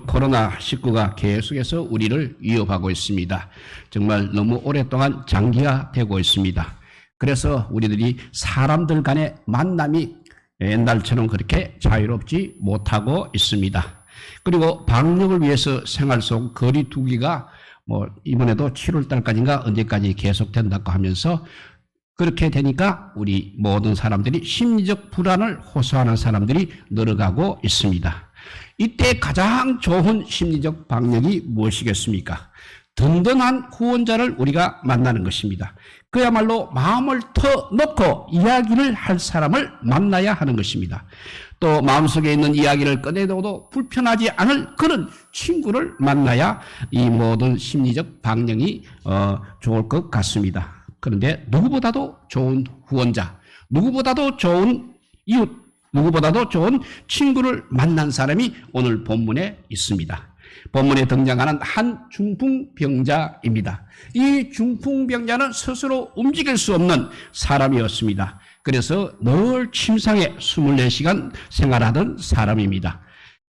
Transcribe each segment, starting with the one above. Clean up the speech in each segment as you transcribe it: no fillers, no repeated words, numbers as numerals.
코로나19가 계속해서 우리를 위협하고 있습니다. 정말 너무 오랫동안 장기화되고 있습니다. 그래서 우리들이 사람들 간의 만남이 옛날처럼 그렇게 자유롭지 못하고 있습니다. 그리고 방역을 위해서 생활 속 거리 두기가 이번에도 7월 달까지인가 언제까지 계속된다고 하면서 그렇게 되니까 우리 모든 사람들이 심리적 불안을 호소하는 사람들이 늘어가고 있습니다. 이때 가장 좋은 심리적 방역이 무엇이겠습니까? 든든한 후원자를 우리가 만나는 것입니다. 그야말로 마음을 터놓고 이야기를 할 사람을 만나야 하는 것입니다. 또 마음속에 있는 이야기를 꺼내도 불편하지 않을 그런 친구를 만나야 이 모든 심리적 방역이 좋을 것 같습니다. 그런데 누구보다도 좋은 후원자, 누구보다도 좋은 이웃, 누구보다도 좋은 친구를 만난 사람이 오늘 본문에 있습니다. 본문에 등장하는 한 중풍병자입니다. 이 중풍병자는 스스로 움직일 수 없는 사람이었습니다. 그래서 늘 침상에 24시간 생활하던 사람입니다.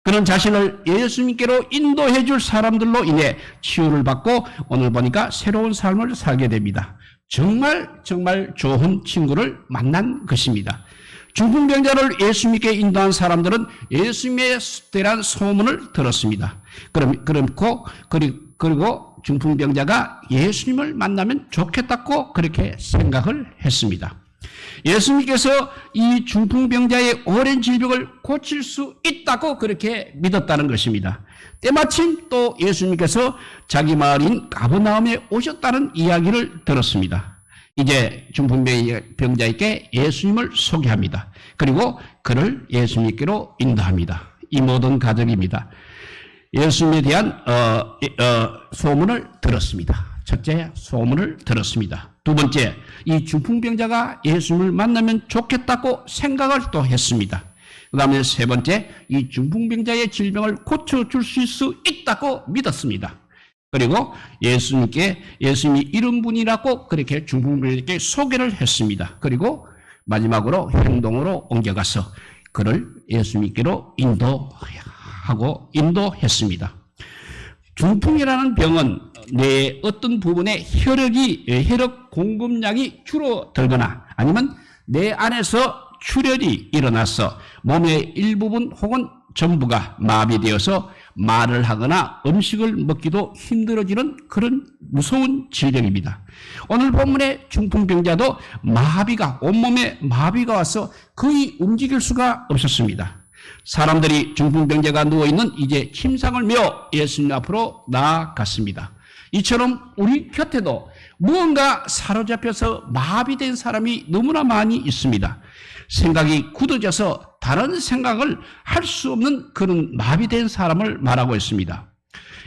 그는 자신을 예수님께로 인도해 줄 사람들로 인해 치유를 받고 오늘 보니까 새로운 삶을 살게 됩니다. 정말 좋은 친구를 만난 것입니다. 중풍병자를 예수님께 인도한 사람들은 예수님에 대한 소문을 들었습니다. 그리고 중풍병자가 예수님을 만나면 좋겠다고 그렇게 생각을 했습니다. 예수님께서 이 중풍병자의 오랜 질병을 고칠 수 있다고 그렇게 믿었다는 것입니다. 때마침 또 예수님께서 자기 마을인 가버나움에 오셨다는 이야기를 들었습니다. 이제 중풍병자에게 예수님을 소개합니다. 그리고 그를 예수님께로 인도합니다. 이 모든 가정입니다. 예수님에 대한 소문을 들었습니다. 첫째, 소문을 들었습니다. 두 번째, 이 중풍병자가 예수님을 만나면 좋겠다고 생각을 또 했습니다. 그 다음에 세 번째, 이 중풍병자의 질병을 고쳐줄 수 있다고 믿었습니다. 그리고 예수님이 이런 분이라고 그렇게 중풍병자에게 소개를 했습니다. 그리고 마지막으로 행동으로 옮겨가서 그를 예수님께로 인도했습니다. 중풍이라는 병은 뇌의 어떤 부분에 혈액 공급량이 줄어들거나 아니면 뇌 안에서 출혈이 일어나서 몸의 일부분 혹은 전부가 마비되어서 말을 하거나 음식을 먹기도 힘들어지는 그런 무서운 질병입니다. 오늘 본문의 중풍병자도 온몸에 마비가 와서 거의 움직일 수가 없었습니다. 사람들이 중풍병자가 누워있는 이제 침상을 메어 예수님 앞으로 나아갔습니다. 이처럼 우리 곁에도 무언가 사로잡혀서 마비된 사람이 너무나 많이 있습니다. 생각이 굳어져서 다른 생각을 할 수 없는 그런 마비된 사람을 말하고 있습니다.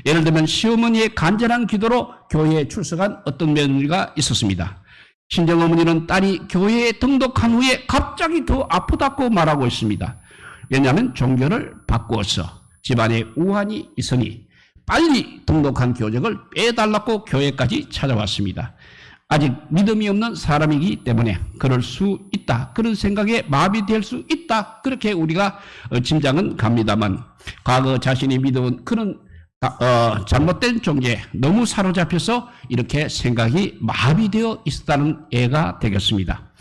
예를 들면 시어머니의 간절한 기도로 교회에 출석한 어떤 며느리가 있었습니다. 친정어머니는 딸이 교회에 등록한 후에 갑자기 더 아프다고 말하고 있습니다. 왜냐하면 종교를 바꾸어서 집안에 우환이 있으니 빨리 등록한 교적을 빼달라고 교회까지 찾아왔습니다. 아직 믿음이 없는 사람이기 때문에 그럴 수 있다. 그런 생각에 마비될 수 있다. 그렇게 우리가 짐작은 갑니다만 과거 자신이 믿어온 그런 잘못된 종교에 너무 사로잡혀서 이렇게 생각이 마비되어 있었다는 예가 되겠습니다.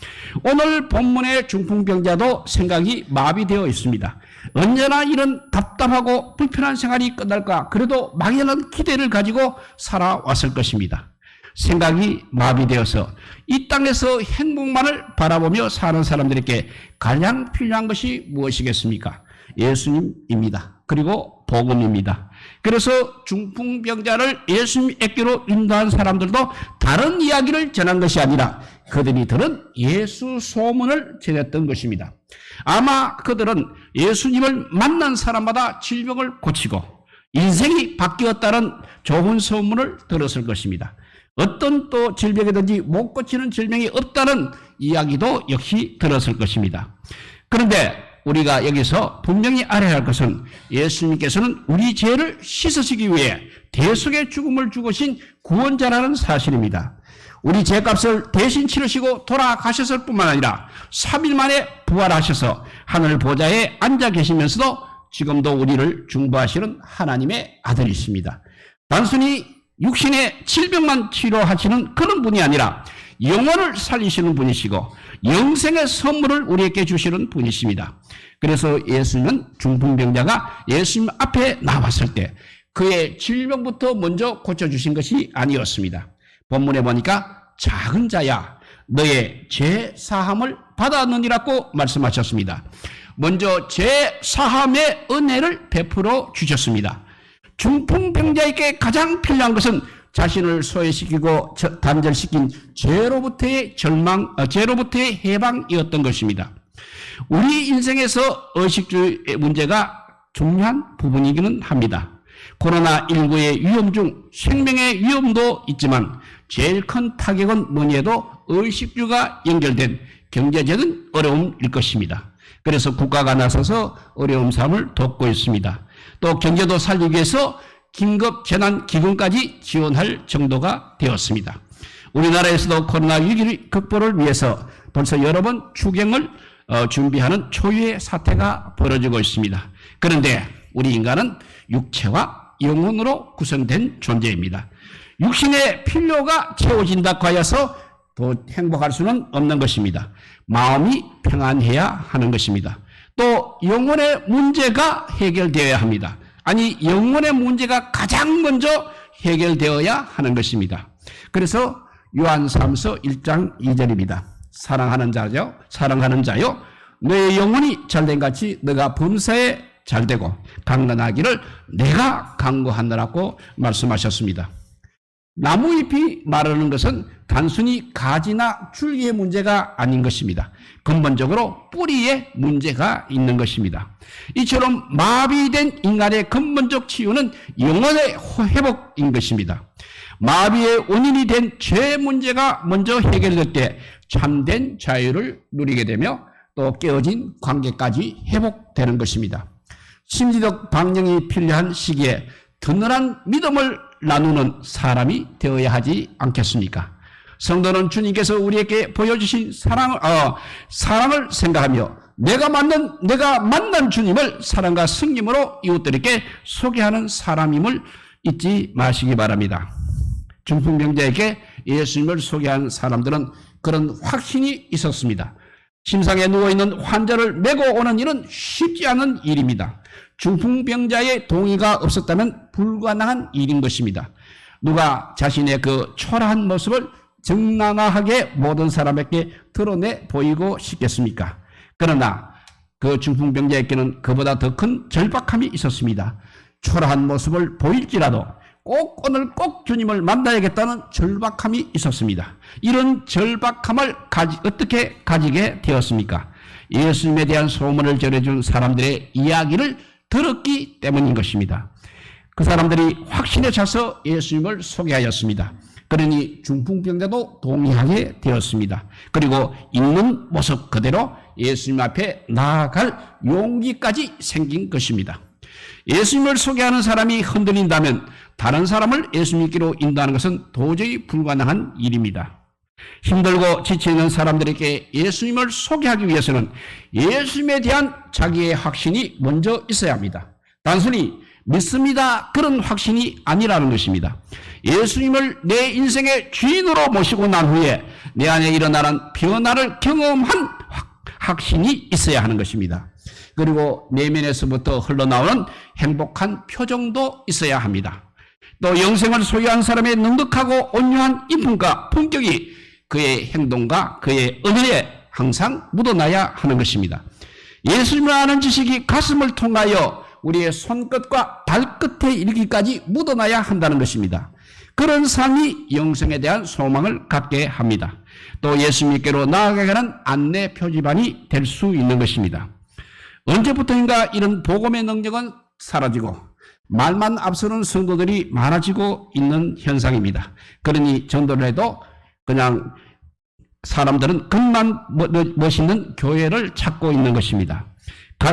오늘 본문의 중풍병자도 생각이 마비되어 있습니다. 언제나 이런 답답하고 불편한 생활이 끝날까 그래도 막연한 기대를 가지고 살아왔을 것입니다. 생각이 마비되어서 이 땅에서 행복만을 바라보며 사는 사람들에게 가장 필요한 것이 무엇이겠습니까? 예수님입니다. 그리고 복음입니다. 그래서 중풍병자를 예수님에게로 인도한 사람들도 다른 이야기를 전한 것이 아니라 그들이 들은 예수 소문을 전했던 것입니다. 아마 그들은 예수님을 만난 사람마다 질병을 고치고 인생이 바뀌었다는 좋은 소문을 들었을 것입니다. 어떤 또 질병이든지 못 고치는 질병이 없다는 이야기도 역시 들었을 것입니다. 그런데 우리가 여기서 분명히 알아야 할 것은 예수님께서는 우리 죄를 씻으시기 위해 대속의 죽음을 죽으신 구원자라는 사실입니다. 우리 죄값을 대신 치르시고 돌아가셨을 뿐만 아니라 3일 만에 부활하셔서 하늘 보좌에 앉아 계시면서도 지금도 우리를 중보하시는 하나님의 아들이십니다. 단순히 육신의 질병만 치료하시는 그런 분이 아니라 영혼을 살리시는 분이시고 영생의 선물을 우리에게 주시는 분이십니다. 그래서 예수님은 중풍병자가 예수님 앞에 나왔을 때 그의 질병부터 먼저 고쳐주신 것이 아니었습니다. 본문에 보니까 작은 자야 너의 죄 사함을 받았느니라고 말씀하셨습니다. 먼저 죄 사함의 은혜를 베풀어 주셨습니다. 중풍병자에게 가장 필요한 것은 자신을 소외시키고 단절시킨 죄로부터의 죄로부터의 해방이었던 것입니다. 우리 인생에서 의식주의 문제가 중요한 부분이기는 합니다. 코로나19의 위험 중 생명의 위험도 있지만 제일 큰 타격은 뭐니 해도 의식주가 연결된 경제적인 어려움일 것입니다. 그래서 국가가 나서서 어려운 사람을 돕고 있습니다. 또 경제도 살리기 위해서 긴급 재난기금까지 지원할 정도가 되었습니다. 우리나라에서도 코로나19 극복을 위해서 벌써 여러 번 추경을 준비하는 초유의 사태가 벌어지고 있습니다. 그런데 우리 인간은 육체와 영혼으로 구성된 존재입니다. 육신의 필요가 채워진다고 하여서 더 행복할 수는 없는 것입니다. 마음이 평안해야 하는 것입니다. 또 영혼의 문제가 해결되어야 합니다. 아니 영혼의 문제가 가장 먼저 해결되어야 하는 것입니다. 그래서 요한삼서 1장 2절입니다. 사랑하는 자요 너의 영혼이 잘된 같이 너가 범사에 잘되고 강건하기를 내가 강구하느라고 말씀하셨습니다. 나무잎이 마르는 것은 단순히 가지나 줄기의 문제가 아닌 것입니다. 근본적으로 뿌리에 문제가 있는 것입니다. 이처럼 마비된 인간의 근본적 치유는 영혼의 회복인 것입니다. 마비의 원인이 된 죄 문제가 먼저 해결될 때 참된 자유를 누리게 되며 또 깨어진 관계까지 회복되는 것입니다. 심리적 방향이 필요한 시기에 든든한 믿음을 나누는 사람이 되어야 하지 않겠습니까? 성도는 주님께서 우리에게 보여주신 사랑을 생각하며 내가 만난 주님을 사랑과 승림으로 이웃들에게 소개하는 사람임을 잊지 마시기 바랍니다. 중풍병자에게 예수님을 소개한 사람들은 그런 확신이 있었습니다. 심상에 누워있는 환자를 메고 오는 일은 쉽지 않은 일입니다. 중풍병자의 동의가 없었다면 불가능한 일인 것입니다. 누가 자신의 그 초라한 모습을 적나라하게 모든 사람에게 드러내 보이고 싶겠습니까? 그러나 그 중풍병자에게는 그보다 더 큰 절박함이 있었습니다. 초라한 모습을 보일지라도 오늘 꼭 주님을 만나야겠다는 절박함이 있었습니다. 이런 절박함을 어떻게 가지게 되었습니까? 예수님에 대한 소문을 전해준 사람들의 이야기를 들었기 때문인 것입니다. 그 사람들이 확신에 차서 예수님을 소개하였습니다. 그러니 중풍병자도 동의하게 되었습니다. 그리고 있는 모습 그대로 예수님 앞에 나아갈 용기까지 생긴 것입니다. 예수님을 소개하는 사람이 흔들린다면 다른 사람을 예수님께로 인도하는 것은 도저히 불가능한 일입니다. 힘들고 지쳐있는 사람들에게 예수님을 소개하기 위해서는 예수님에 대한 자기의 확신이 먼저 있어야 합니다. 단순히 믿습니다 그런 확신이 아니라는 것입니다. 예수님을 내 인생의 주인으로 모시고 난 후에 내 안에 일어나는 변화를 경험한 확신이 있어야 하는 것입니다. 그리고 내면에서부터 흘러나오는 행복한 표정도 있어야 합니다. 또 영생을 소유한 사람의 넉넉하고 온유한 인품과 품격이 그의 행동과 그의 언어에 항상 묻어나야 하는 것입니다. 예수님을 아는 지식이 가슴을 통하여 우리의 손끝과 발끝에 이르기까지 묻어나야 한다는 것입니다. 그런 삶이 영생에 대한 소망을 갖게 합니다. 또 예수님께로 나아가는 안내 표지판이 될 수 있는 것입니다. 언제부터인가 이런 복음의 능력은 사라지고 말만 앞서는 성도들이 많아지고 있는 현상입니다. 그러니 전도를 해도 그냥 사람들은 겉만 멋있는 교회를 찾고 있는 것입니다.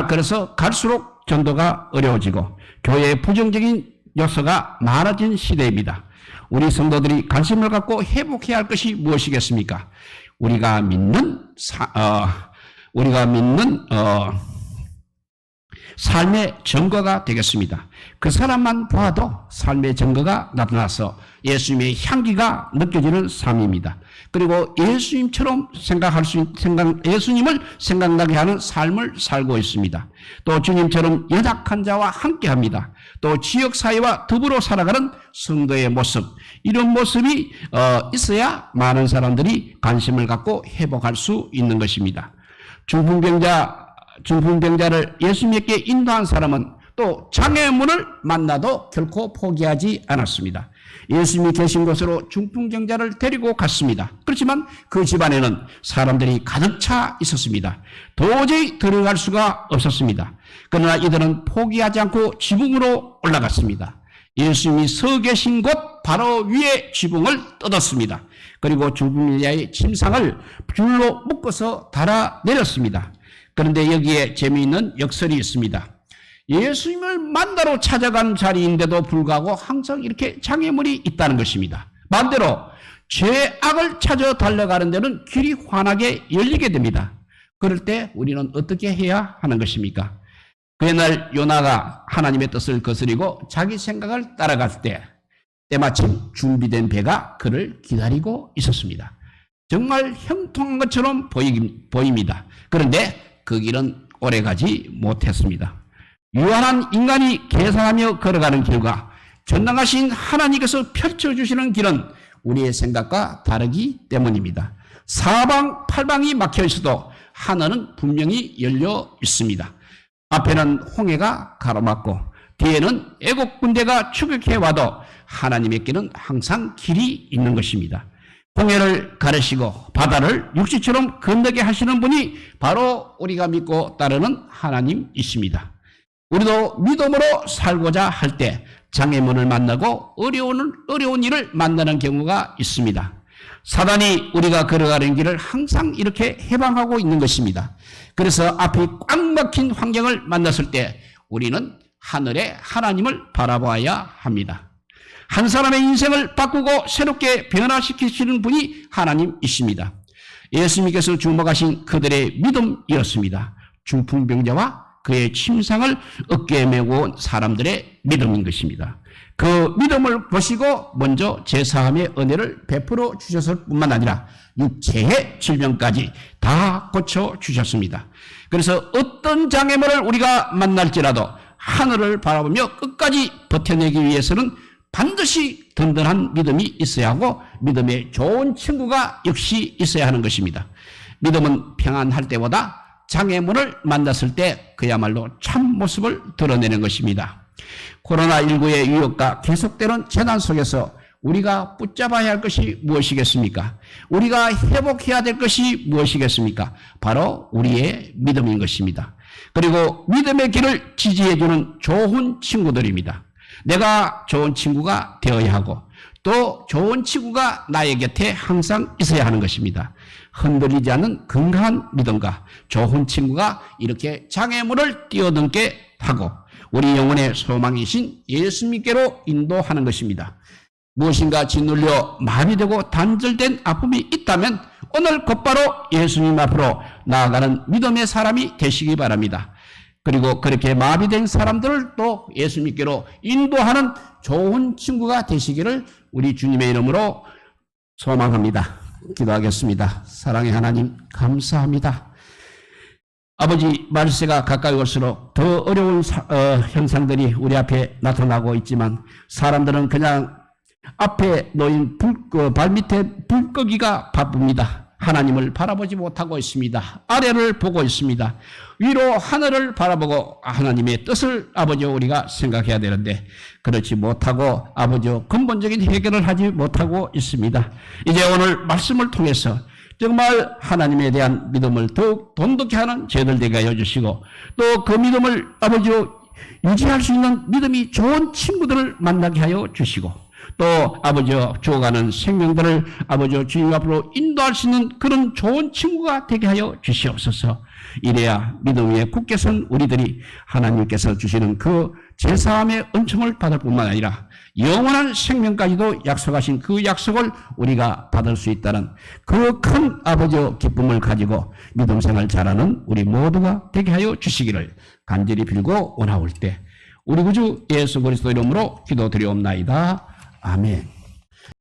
그래서 갈수록 전도가 어려워지고 교회의 부정적인 요소가 많아진 시대입니다. 우리 성도들이 관심을 갖고 회복해야 할 것이 무엇이겠습니까? 우리가 믿는 삶의 증거가 되겠습니다. 그 사람만 봐도 삶의 증거가 나타나서 예수님의 향기가 느껴지는 삶입니다. 그리고 예수님처럼 예수님을 생각나게 하는 삶을 살고 있습니다. 또 주님처럼 연약한 자와 함께합니다. 또 지역사회와 더불어 살아가는 성도의 모습, 이런 모습이 있어야 많은 사람들이 관심을 갖고 회복할 수 있는 것입니다. 중풍병자를 예수님께 인도한 사람은 또 장애물을 만나도 결코 포기하지 않았습니다. 예수님이 계신 곳으로 중풍병자를 데리고 갔습니다. 그렇지만 그 집안에는 사람들이 가득 차 있었습니다. 도저히 들어갈 수가 없었습니다. 그러나 이들은 포기하지 않고 지붕으로 올라갔습니다. 예수님이 서 계신 곳 바로 위에 지붕을 뜯었습니다. 그리고 중풍병자의 침상을 줄로 묶어서 달아내렸습니다. 그런데 여기에 재미있는 역설이 있습니다. 예수님을 만나러 찾아간 자리인데도 불구하고 항상 이렇게 장애물이 있다는 것입니다. 반대로 죄악을 찾아 달려가는 데는 길이 환하게 열리게 됩니다. 그럴 때 우리는 어떻게 해야 하는 것입니까? 그날 요나가 하나님의 뜻을 거스리고 자기 생각을 따라갈 때 때마침 준비된 배가 그를 기다리고 있었습니다. 정말 형통한 것처럼 보입니다. 그런데 그 길은 오래가지 못했습니다. 유한한 인간이 계산하며 걸어가는 길과 전능하신 하나님께서 펼쳐주시는 길은 우리의 생각과 다르기 때문입니다. 사방팔방이 막혀 있어도 하늘은 분명히 열려 있습니다. 앞에는 홍해가 가로막고 뒤에는 애국 군대가 추격해 와도 하나님의 길은 항상 길이 있는 것입니다. 홍해를 가르시고 바다를 육지처럼 건너게 하시는 분이 바로 우리가 믿고 따르는 하나님이십니다. 우리도 믿음으로 살고자 할 때 장애물을 만나고 어려운 일을 만나는 경우가 있습니다. 사단이 우리가 걸어가는 길을 항상 이렇게 해방하고 있는 것입니다. 그래서 앞이 꽉 막힌 환경을 만났을 때 우리는 하늘의 하나님을 바라봐야 합니다. 한 사람의 인생을 바꾸고 새롭게 변화시키시는 분이 하나님이십니다. 예수님께서 주목하신 그들의 믿음이었습니다. 중풍병자와 그의 침상을 어깨에 메고 온 사람들의 믿음인 것입니다. 그 믿음을 보시고 먼저 제사함의 은혜를 베풀어 주셨을 뿐만 아니라 육체의 질병까지 다 고쳐주셨습니다. 그래서 어떤 장애물을 우리가 만날지라도 하늘을 바라보며 끝까지 버텨내기 위해서는 반드시 든든한 믿음이 있어야 하고 믿음의 좋은 친구가 역시 있어야 하는 것입니다. 믿음은 평안할 때보다 장애물을 만났을 때 그야말로 참 모습을 드러내는 것입니다. 코로나19의 위협과 계속되는 재난 속에서 우리가 붙잡아야 할 것이 무엇이겠습니까? 우리가 회복해야 될 것이 무엇이겠습니까? 바로 우리의 믿음인 것입니다. 그리고 믿음의 길을 지지해주는 좋은 친구들입니다. 내가 좋은 친구가 되어야 하고 또 좋은 친구가 나의 곁에 항상 있어야 하는 것입니다. 흔들리지 않는 건강한 믿음과 좋은 친구가 이렇게 장애물을 뛰어넘게 하고 우리 영혼의 소망이신 예수님께로 인도하는 것입니다. 무엇인가 짓눌려 마비되고 단절된 아픔이 있다면 오늘 곧바로 예수님 앞으로 나아가는 믿음의 사람이 되시기 바랍니다. 그리고 그렇게 마비된 사람들을 또 예수님께로 인도하는 좋은 친구가 되시기를 우리 주님의 이름으로 소망합니다. 기도하겠습니다. 사랑의 하나님 감사합니다. 아버지, 말세가 가까이 올수록 더 어려운 현상들이 우리 앞에 나타나고 있지만 사람들은 그냥 앞에 놓인 발밑에 불 끄기가 바쁩니다. 하나님을 바라보지 못하고 있습니다. 아래를 보고 있습니다. 위로 하늘을 바라보고 하나님의 뜻을 아버지 우리가 생각해야 되는데 그렇지 못하고 아버지 근본적인 해결을 하지 못하고 있습니다. 이제 오늘 말씀을 통해서 정말 하나님에 대한 믿음을 더욱 돈독히 하는 저희들 되게 하여 주시고 또 그 믿음을 아버지 유지할 수 있는 믿음이 좋은 친구들을 만나게 하여 주시고 또 아버지 죽어가는 생명들을 아버지 주님 앞으로 인도할 수 있는 그런 좋은 친구가 되게 하여 주시옵소서. 이래야 믿음 위에 굳게 선 우리들이 하나님께서 주시는 그 제사함의 은총을 받을 뿐만 아니라 영원한 생명까지도 약속하신 그 약속을 우리가 받을 수 있다는 그 큰 아버지의 기쁨을 가지고 믿음 생활 잘하는 우리 모두가 되게 하여 주시기를 간절히 빌고 원하올 때 우리 구주 예수 그리스도 이름으로 기도드리옵나이다. 아멘.